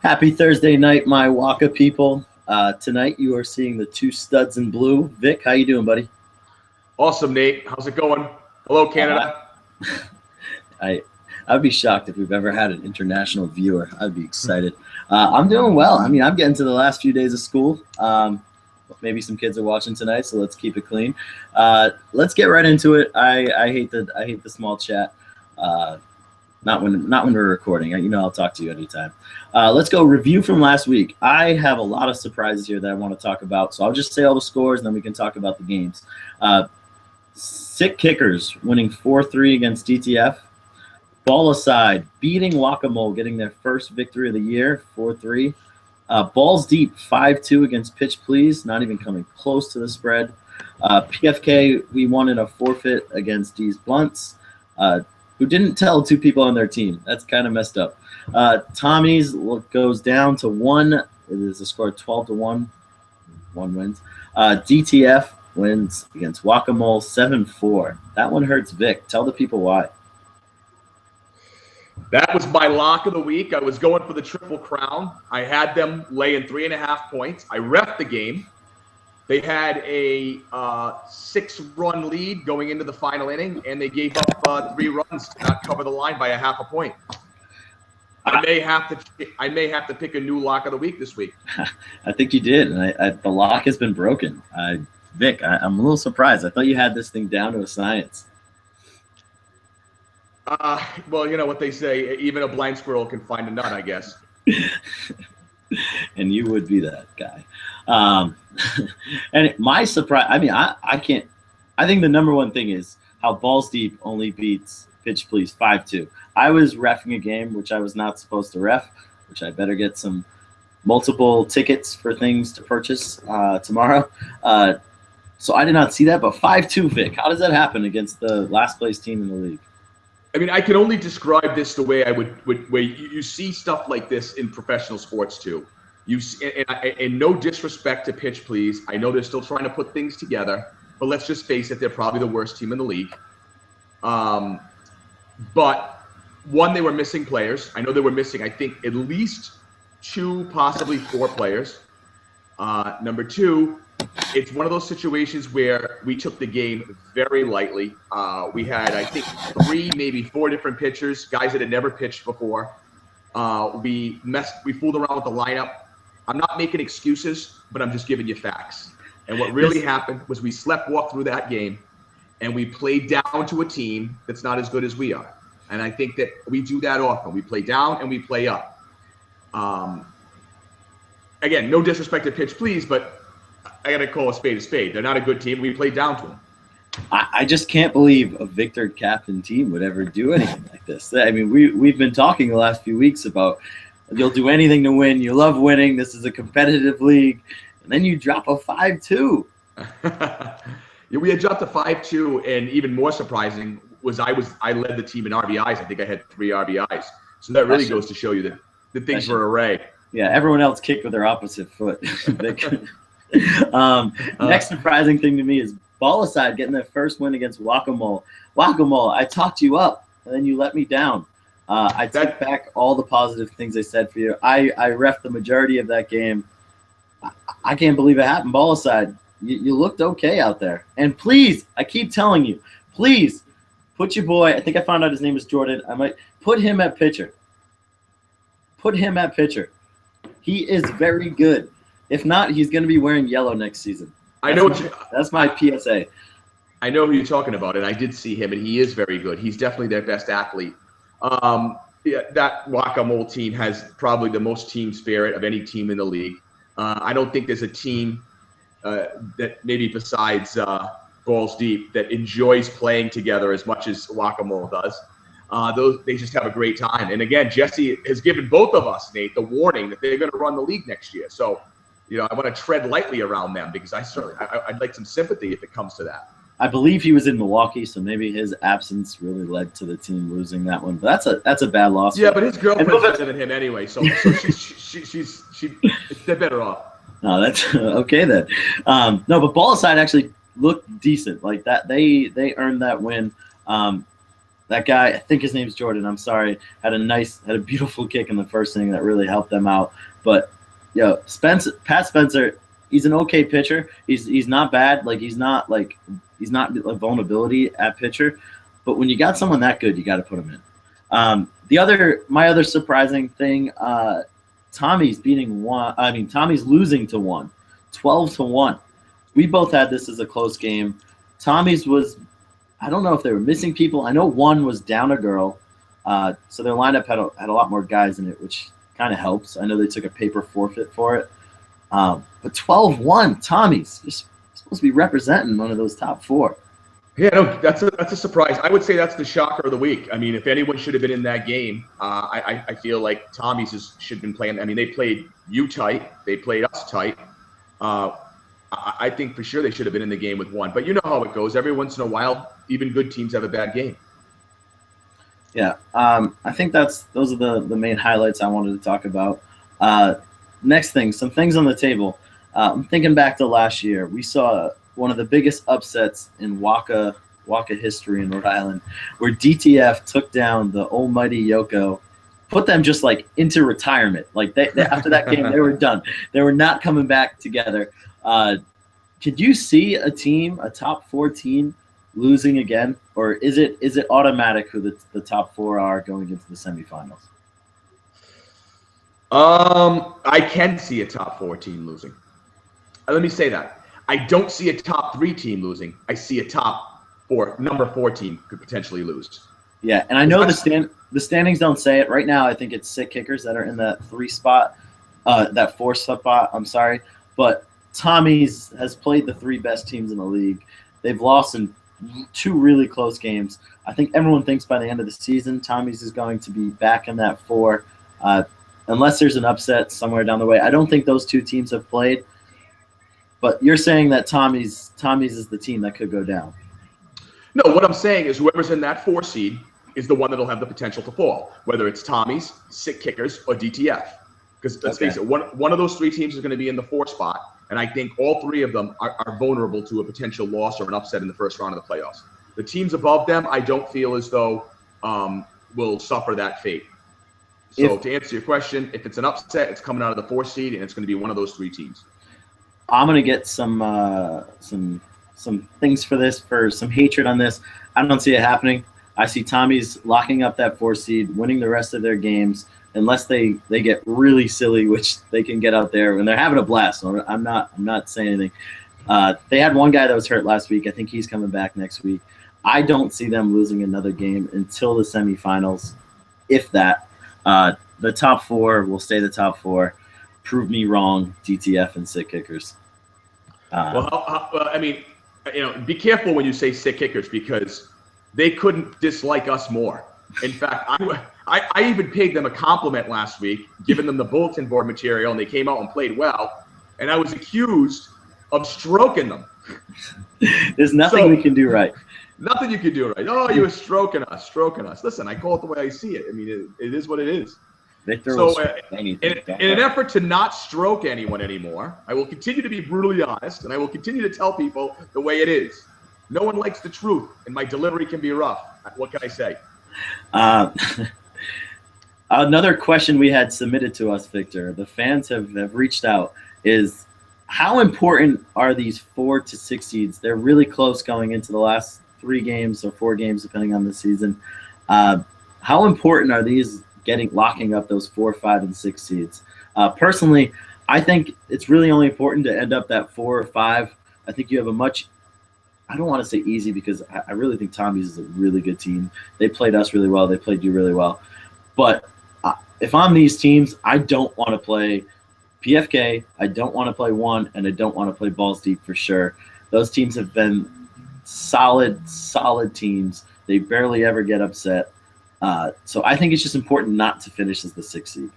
Happy Thursday night, my Waka people. Tonight you are seeing the two studs in blue. Vic, how you doing, buddy? Awesome, Nate. How's it going? Hello, Uh, Canada. I I'd be shocked if we've ever had an international viewer. I'd be excited. I'm doing well. I mean, I'm getting to the last few days of school. Maybe some kids are watching tonight, so let's keep it clean. Let's get right into it. I hate the small chat. Not when we're recording. I'll talk to you anytime. Let's go review from last week. I have a lot of surprises here that I want to talk about, so I'll just say all the scores, and then we can talk about the games. Sick Kickers winning 4-3 against DTF. Ball Aside beating Guacamole, getting their first victory of the year, 4-3. Balls Deep 5-2 against Pitch Please, not even coming close to the spread. PFK, we won in a forfeit against D's Blunts, who didn't tell two people on their team. That's kind of messed up. Tommy's goes down to 1. It is a score 12-1. 1 wins. DTF wins against Guacamole 7-4. That one hurts Vic. Tell the people why. That was my lock of the week. I was going for the Triple Crown. I had them laying 3.5 points. I reffed the game. They had a 6-run lead going into the final inning, and they gave up 3 runs to not cover the line by a half a point. I may have to pick a new lock of the week this week. I think you did, and the lock has been broken. Vic, I'm a little surprised. I thought you had this thing down to a science. Well, you know what they say, even a blind squirrel can find a nut, I guess. And you would be that guy. And my surprise, I mean, I can't, I think the number one thing is how Balls Deep only beats Pitch Please 5-2. I was reffing a game, which I was not supposed to ref, which I better get some multiple tickets for things to purchase tomorrow. So I did not see that, but 5-2, Vic. How does that happen against the last place team in the league? I mean, I can only describe this the way I would where you see stuff like this in professional sports too. And no disrespect to Pitch Please, I know they're still trying to put things together, but let's just face it, they're probably the worst team in the league. But one, they were missing players. I know they were missing, I think, at least 2, possibly 4 players. Number 2, it's one of those situations where we took the game very lightly. We had, I think, 3, maybe 4 different pitchers, guys that had never pitched before. We fooled around with the lineup. I'm not making excuses, but I'm just giving you facts. And what really happened was we walked through that game, and we played down to a team that's not as good as we are. And I think that we do that often. We play down and we play up. Again, no disrespect to Pitch Please, but I got to call a spade a spade. They're not a good team. We played down to them. I just can't believe a Victor captain team would ever do anything like this. I mean, we've been talking the last few weeks about you'll do anything to win. You love winning. This is a competitive league. And then you drop a 5-2. Yeah, we had dropped a 5-2, and even more surprising was I led the team in RBIs. I think I had 3 RBIs. So that really goes to show you that the things were array. Yeah, everyone else kicked with their opposite foot. Next surprising thing to me is Ball Aside getting their first win against Guacamole. Guacamole, I talked you up, and then you let me down. I take back all the positive things I said for you. I reffed the majority of that game. I can't believe it happened. Ball Aside, you looked okay out there. And please, I keep telling you, please put your boy, I think I found out his name is Jordan. I might put him at pitcher. Put him at pitcher. He is very good. If not, he's going to be wearing yellow next season. That's my PSA. I know who you're talking about, and I did see him, and he is very good. He's definitely their best athlete. Yeah, that Guacamole team has probably the most team spirit of any team in the league. I don't think there's a team that maybe besides Balls Deep that enjoys playing together as much as Guacamole does. They just have a great time. And again, Jesse has given both of us, Nate, the warning that they're going to run the league next year. So, I want to tread lightly around them because I'd like some sympathy if it comes to that. I believe he was in Milwaukee, so maybe his absence really led to the team losing that one. But that's a bad loss. Yeah, but his girlfriend's better than him anyway, so they're better off. No, that's okay then. No, but Ball Aside actually looked decent like that. They earned that win. That guy, I think his name's Jordan. I'm sorry, had a beautiful kick in the first inning that really helped them out. But Pat Spencer, he's an okay pitcher. He's not bad. He's not a vulnerability at pitcher. But when you got someone that good, you got to put him in. My other surprising thing, Tommy's losing to 1, 12-1. We both had this as a close game. Tommy's was, I don't know if they were missing people. I know 1 was down a girl, so their lineup had a lot more guys in it, which kind of helps. I know they took a paper forfeit for it. But 12-1, Tommy's just supposed to be representing one of those top 4. Yeah, no, that's a surprise. I would say that's the shocker of the week. I mean, if anyone should have been in that game, I feel like Tommy's should have been playing. I mean, they played you tight. They played us tight. I think for sure they should have been in the game with 1. But you know how it goes. Every once in a while, even good teams have a bad game. Yeah, I think those are the main highlights I wanted to talk about. Next thing, some things on the table. I'm thinking back to last year. We saw one of the biggest upsets in Waka history in Rhode Island, where DTF took down the almighty Yoko, put them just into retirement. They after that game, they were done. They were not coming back together. Could you see a top 4 team, losing again, or is it automatic who the top 4 are going into the semifinals? I can see a top 4 team losing. Let me say that. I don't see a top 3 team losing. I see a number 4 team could potentially lose. Yeah, and I know the standings don't say it right now. I think it's Sick Kickers that are in that 3 spot, that 4 spot. I'm sorry, but Tommy's has played the 3 best teams in the league. They've lost in 2 really close games. I think everyone thinks by the end of the season, Tommy's is going to be back in that 4, unless there's an upset somewhere down the way. I don't think those 2 teams have played. But you're saying that Tommy's is the team that could go down. No, what I'm saying is whoever's in that 4 seed is the one that'll have the potential to fall, whether it's Tommy's, Sick Kickers, or DTF. Because let's face it, one of those 3 teams is going to be in the 4 spot, and I think all 3 of them are vulnerable to a potential loss or an upset in the first round of the playoffs. The teams above them, I don't feel as though will suffer that fate. So to answer your question, if it's an upset, it's coming out of the 4 seed, and it's going to be one of those 3 teams. I'm gonna get some things for some hatred on this. I don't see it happening. I see Tommy's locking up that 4 seed, winning the rest of their games, unless they get really silly, which they can get out there and they're having a blast. So I'm not saying anything. They had one guy that was hurt last week. I think he's coming back next week. I don't see them losing another game until the semifinals, if that. The top 4 will stay the top 4. Prove me wrong, DTF and Sick Kickers. I mean, be careful when you say Sick Kickers, because they couldn't dislike us more. In fact, I even paid them a compliment last week, giving them the bulletin board material, and they came out and played well. And I was accused of stroking them. There's nothing we can do right. Nothing you can do right. Oh, you were stroking us. Listen, I call it the way I see it. I mean, it is what it is. So in an effort to not stroke anyone anymore, I will continue to be brutally honest, and I will continue to tell people the way it is. No one likes the truth, and my delivery can be rough. What can I say? Another question we had submitted to us, Victor, the fans have reached out, is how important are these 4 to 6 seeds? They're really close going into the last 3 games or 4 games, depending on the season. How important are these locking up those 4, 5, and 6 seeds? Personally, I think it's really only important to end up that 4 or 5. I think you have I don't want to say easy, because I really think Tommy's is a really good team. They played us really well. They played you really well. But if I'm these teams, I don't want to play PFK. I don't want to play 1, and I don't want to play Balls Deep for sure. Those teams have been solid teams. They barely ever get upset. So I think it's just important not to finish as the 6th seed.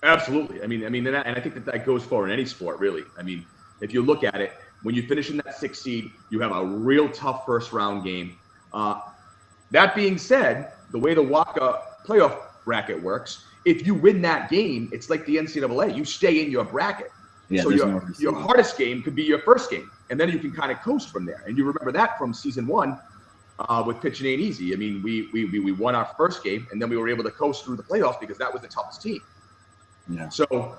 Absolutely. I mean, and I think that goes for in any sport, really. I mean, if you look at it, when you finish in that 6th seed, you have a real tough first round game. That being said, the way the Waka playoff bracket works, if you win that game, it's like the NCAA. You stay in your bracket. Yeah, so your hardest game could be your first game, and then you can kind of coast from there. And you remember that from season 1. with pitching ain't easy. I mean, we won our first game, and then we were able to coast through the playoffs because that was the toughest team. Yeah. So,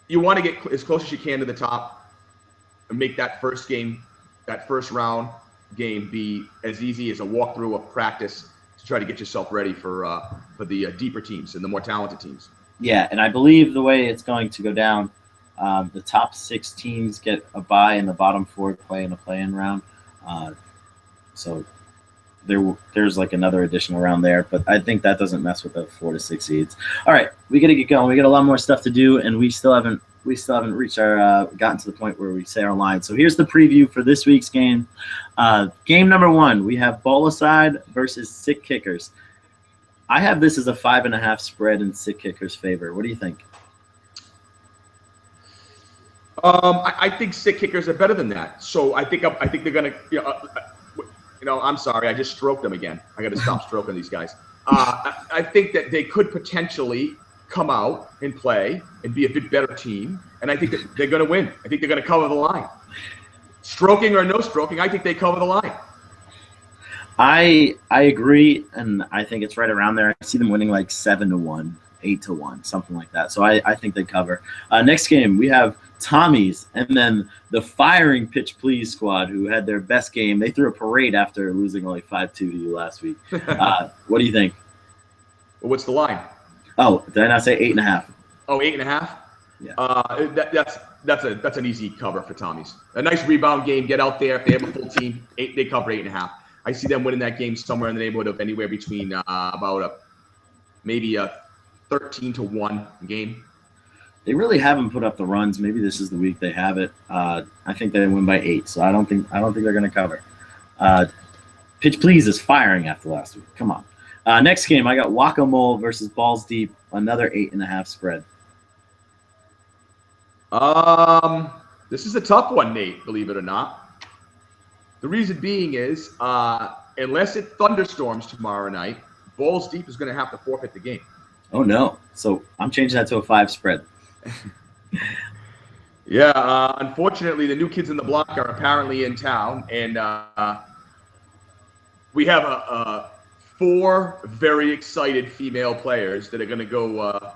you want to get as close as you can to the top and make that first game, that first round game, be as easy as a walkthrough of practice to try to get yourself ready for the deeper teams and the more talented teams. Yeah, and I believe the way it's going to go down, the top 6 teams get a bye, and the bottom 4 play in a play-in round. So there's like another additional round there, but I think that doesn't mess with the 4 to 6 seeds. All right, we got to get going. We got a lot more stuff to do, and we still haven't reached our gotten to the point where we say our line. So here's the preview for this week's game. Game number 1, we have Bolaside versus Sick Kickers. I have this as a 5.5 spread in Sick Kickers' favor. What do you think? I think Sick Kickers are better than that. So I think they're gonna. I'm sorry, I just stroked them again. I got to stop stroking these guys. I think that they could potentially come out and play and be a bit better team, and I think that they're going to win. I think they're going to cover the line. Stroking or no stroking, I think they cover the line. I agree, and I think it's right around there. I see them winning like 7-1, 8-1, something like that. So I think they cover. Next game, we have Tommy's, and then the firing pitch please squad, who had their best game. They threw a parade after losing like 5-2 to you last week. What do you think? Well, what's the line? Oh, did I not say 8.5? Oh, 8.5? Yeah. That's an easy cover for Tommy's. A nice rebound game. Get out there. If they have a full team, they cover 8.5. I see them winning that game somewhere in the neighborhood of anywhere between maybe a 13-1 game. They really haven't put up the runs. Maybe this is the week they have it. I think they win by 8, so I don't think they're going to cover. Pitch please is firing after last week. Come on. Next game, I got Whack-A-Mole versus Balls Deep. Another 8.5 spread. This is a tough one, Nate. Believe it or not. The reason being is, unless it thunderstorms tomorrow night, Balls Deep is going to have to forfeit the game. Oh no! So I'm changing that to a 5 spread. Yeah, unfortunately, the new kids in the block are apparently in town, and we have 4 very excited female players that are going to go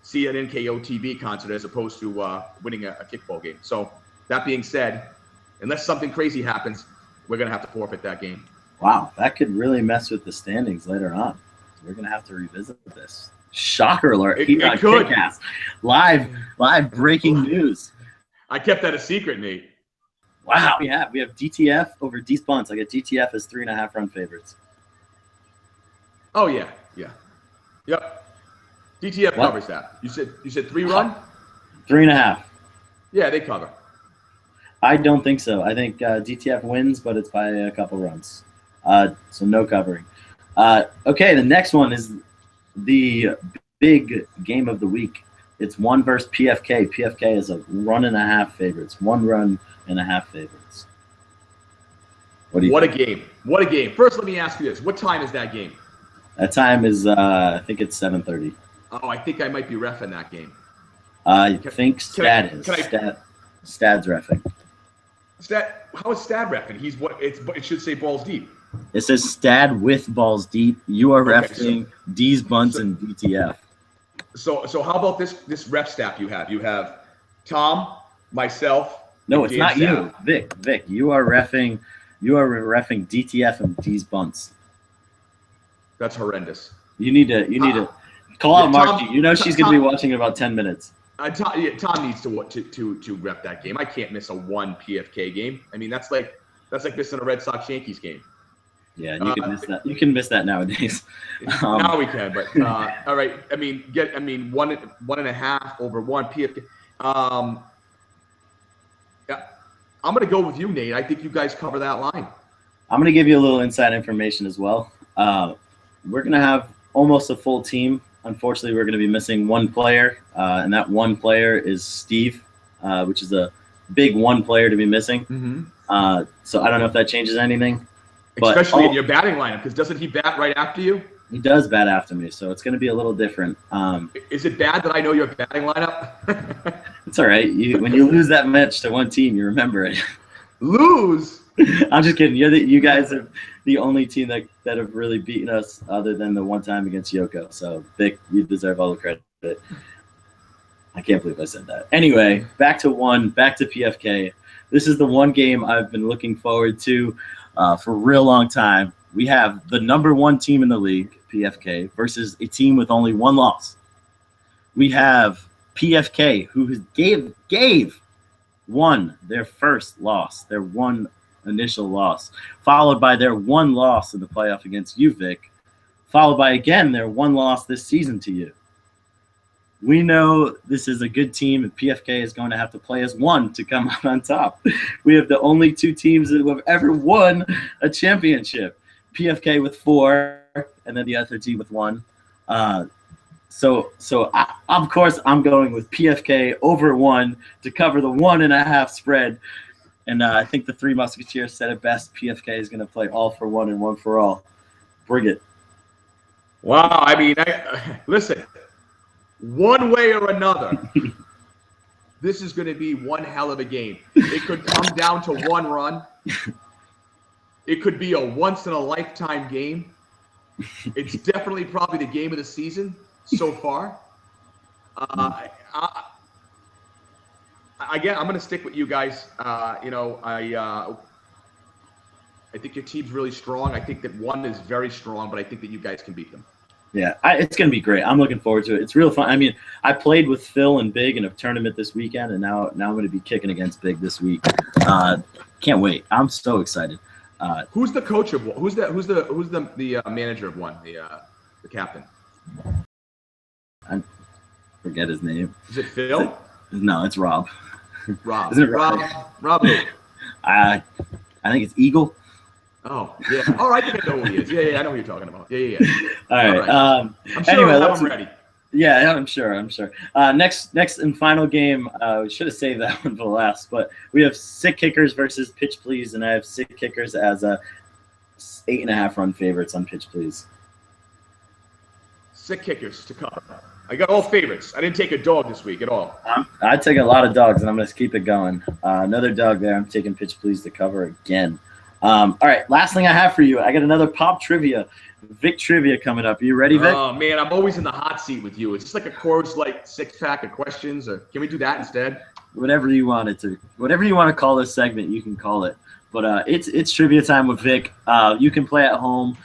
see an NKO TV concert as opposed to winning a kickball game. So that being said, unless something crazy happens, we're going to have to forfeit that game. Wow, that could really mess with the standings later on. We're going to have to revisit this. Shocker alert. It could. KickKast. Live breaking news. I kept that a secret, Nate. Wow. We have DTF over D's Bunts. I got DTF as 3.5 run favorites. Oh, yeah. Yep. DTF covers that. You said 3 run? 3.5. Yeah, they cover. I don't think so. I think DTF wins, but it's by a couple runs. So no covering. Okay, the next one is the big game of the week. It's 1 versus PFK. PFK is a 1.5 favorites. 1 run and a half favorites. What do you think? A game. What a game. First, let me ask you this. What time is that game? That time is, I think it's 7:30. Oh, I think I might be reffing that game. I think Stad is. Stad's reffing. How is Stad reffing? It should say Balls Deep. It says Stad with Balls Deep. You are reffing D's Bunts and DTF. So how about this ref staff you have? You have Tom, myself. No, it's not you, Vic. Vic, you are reffing DTF and D's Bunts. That's horrendous. You need to call out Marky. You know she's going to be watching in about 10 minutes. Tom needs to rep that game. I can't miss a 1 PFK game. I mean, that's like missing a Red Sox Yankees game. Yeah, you can miss that. You can miss that nowadays. Now we can, but all right. I mean, 1.5 over 1 PFK. Yeah, I'm gonna go with you, Nate. I think you guys cover that line. I'm gonna give you a little inside information as well. We're gonna have almost a full team. Unfortunately, we're gonna be missing 1 player, and that 1 player is Steve, which is a big 1 player to be missing. Mm-hmm. So I don't know if that changes anything. But, especially in your batting lineup, because doesn't he bat right after you? He does bat after me, so it's going to be a little different. Is it bad that I know your batting lineup? It's all right. When you lose that match to 1 team, you remember it. Lose? I'm just kidding. You guys are the only team that have really beaten us other than the one time against Yoko. So, Vic, you deserve all the credit. I can't believe I said that. Anyway, back to PFK. This is the one game I've been looking forward to for a real long time. We have the number one team in the league, PFK, versus a team with only one loss. We have PFK, who won their first loss, their one initial loss, followed by their one loss in the playoff against you, Vic, followed by, again, their one loss this season to you. We know this is a good team, and PFK is going to have to play as one to come out on top. We have the only two teams that have ever won a championship. PFK with 4, and then the other team with 1. So of course, I'm going with PFK over 1 to cover the 1.5 spread. And I think the Three Musketeers said it best. PFK is going to play all for one and one for all. Bring it. Wow. I mean, listen. One way or another, this is going to be one hell of a game. It could come down to one run. It could be a once-in-a-lifetime game. It's definitely probably the game of the season so far. Again, I'm going to stick with you guys. I think your team's really strong. I think that one is very strong, but I think that you guys can beat them. Yeah, it's going to be great. I'm looking forward to it. It's real fun. I mean, I played with Phil and Big in a tournament this weekend, and now I'm going to be kicking against Big this week. Can't wait. I'm so excited. Who's the coach of one? Who's the manager of one? The captain? I forget his name. Is it Phil? No, it's Rob. Rob. Isn't it Rob? Rob who? I think it's Eagle. Oh, yeah. Oh, I think I know who he is. Yeah, I know who you're talking about. Yeah. All right. I'm sure anyway, I'm ready. Yeah, I'm sure. Next and final game, we should have saved that one for the last, but we have Sick Kickers versus Pitch Please, and I have Sick Kickers as a 8.5 run favorites on Pitch Please. Sick Kickers to cover. I got all favorites. I didn't take a dog this week at all. I take a lot of dogs, and I'm going to keep it going. Another dog there. I'm taking Pitch Please to cover again. All right, last thing I have for you. I got another pop trivia. Vic trivia coming up. Are you ready, Vic? Oh, man, I'm always in the hot seat with you. It's just like a Coors Light 6-pack of questions, or can we do that instead? Whatever you want it to. Whatever you want to call this segment, you can call it. But it's trivia time with Vic. You can play at home.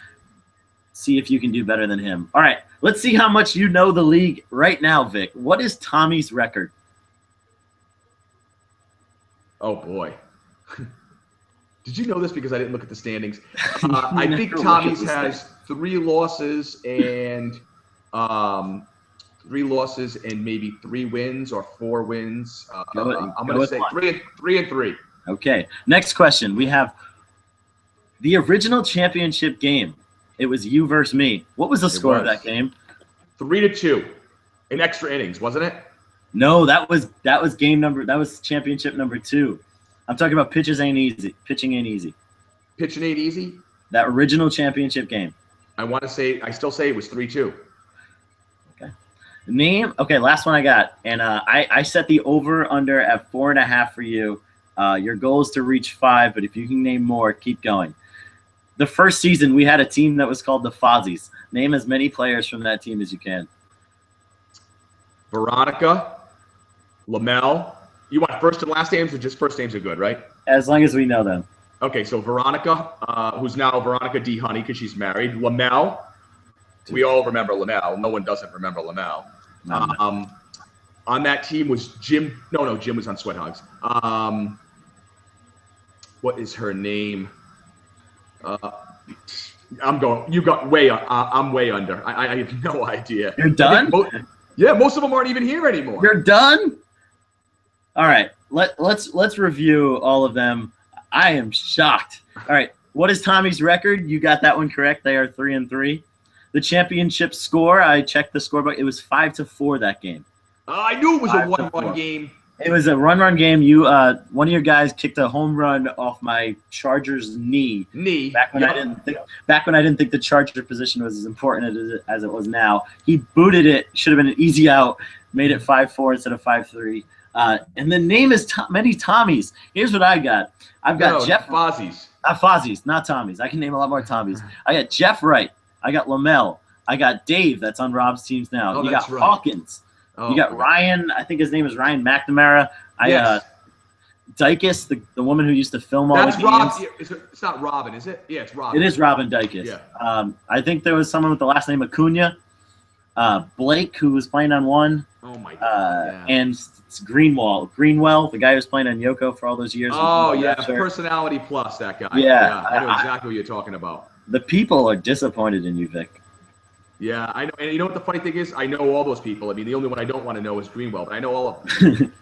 See if you can do better than him. All right, let's see how much you know the league right now, Vic. What is Tommy's record? Oh, boy. Did you know this? Because I didn't look at the standings. I think Tommy's has 3 losses and maybe 3 wins or 4 wins. I'm going to say 3 and 3. Okay. Next question. We have the original championship game. It was you versus me. What was the score of that game? 3-2 in extra innings, wasn't it? No, that was game number. That was championship number 2. I'm talking about pitching ain't easy. Pitching ain't easy. That original championship game. I still say it was 3-2. Okay. Name. Okay, last one I got, and I set the over under at 4.5 for you. Your goal is to reach 5, but if you can name more, keep going. The first season we had a team that was called the Fozzies. Name as many players from that team as you can. Veronica, Lamel. You want first and last names, or just first names are good, right? As long as we know them. Okay, so Veronica, who's now Veronica D. Honey because she's married. Lamel. We all remember Lamel. No one doesn't remember Lamel. On that team was Jim. No, Jim was on Sweat Hogs. What is her name? You got way. I'm way under. I have no idea. You're done? Most of them aren't even here anymore. You're done? All right. Let's review all of them. I am shocked. All right. What is Tommy's record? You got that one correct. They are 3 and 3. The championship score, I checked the scorebook. It was 5-4 that game. I knew it was a 1-1 game. It was a run game. You one of your guys kicked a home run off my Charger's knee. Back when I didn't think the Charger position was as important as it was now. He booted it. Should have been an easy out. Made it 5-4 instead of 5-3. And the name is many Tommies. Here's what I got. I've got Jeff Fozzie's. Fozzie's, not Tommy's. I can name a lot more Tommy's. I got Jeff Wright. I got Lamel. I got Dave. That's on Rob's teams now. Oh, you got right. Hawkins. You got Ryan. I think his name is Ryan McNamara. Yes. Dykes, the woman who used to film all That's the Rob. games. It's not Robin, is it? Yeah, it's Robin. It is Robin Dykes. Yeah. I think there was someone with the last name Acuna. Blake, who was playing on one. Oh my God. Yeah. And it's Greenwell, the guy who was playing on Yoko for all those years. Oh yeah, Personality Plus, that guy. Yeah. I know exactly what you're talking about. The people are disappointed in you, Vic. Yeah, I know. And you know what the funny thing is? I know all those people. I mean, the only one I don't want to know is Greenwell, but I know all of them.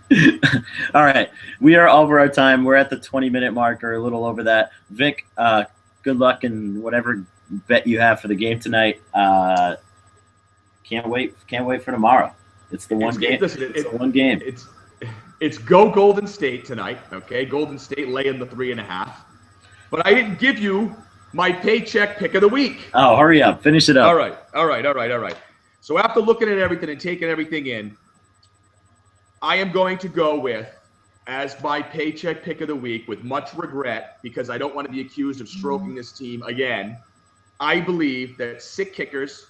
All right. We are over our time. We're at the 20-minute mark or a little over that. Vic, good luck in whatever bet you have for the game tonight. Can't wait for tomorrow. It's the one game. Listen, it's the one game. It's go Golden State tonight, okay? Golden State laying the 3.5. But I didn't give you my paycheck pick of the week. Oh, hurry up. Finish it up. All right. So after looking at everything and taking everything in, I am going to go with, as my paycheck pick of the week, with much regret, because I don't want to be accused of stroking this team again. I believe that sick kickers,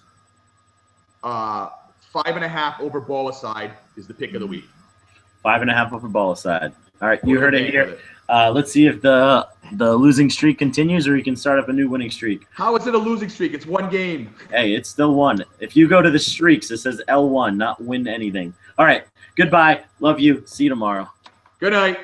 5.5 over ball aside is the pick of the week. 5.5 over ball aside. All right, you heard it here. Let's see if the losing streak continues, or you can start up a new winning streak. How is it a losing streak? It's one game. Hey, it's still one. If you go to the streaks, it says L1, not win anything. All right, goodbye. Love you. See you tomorrow. Good night.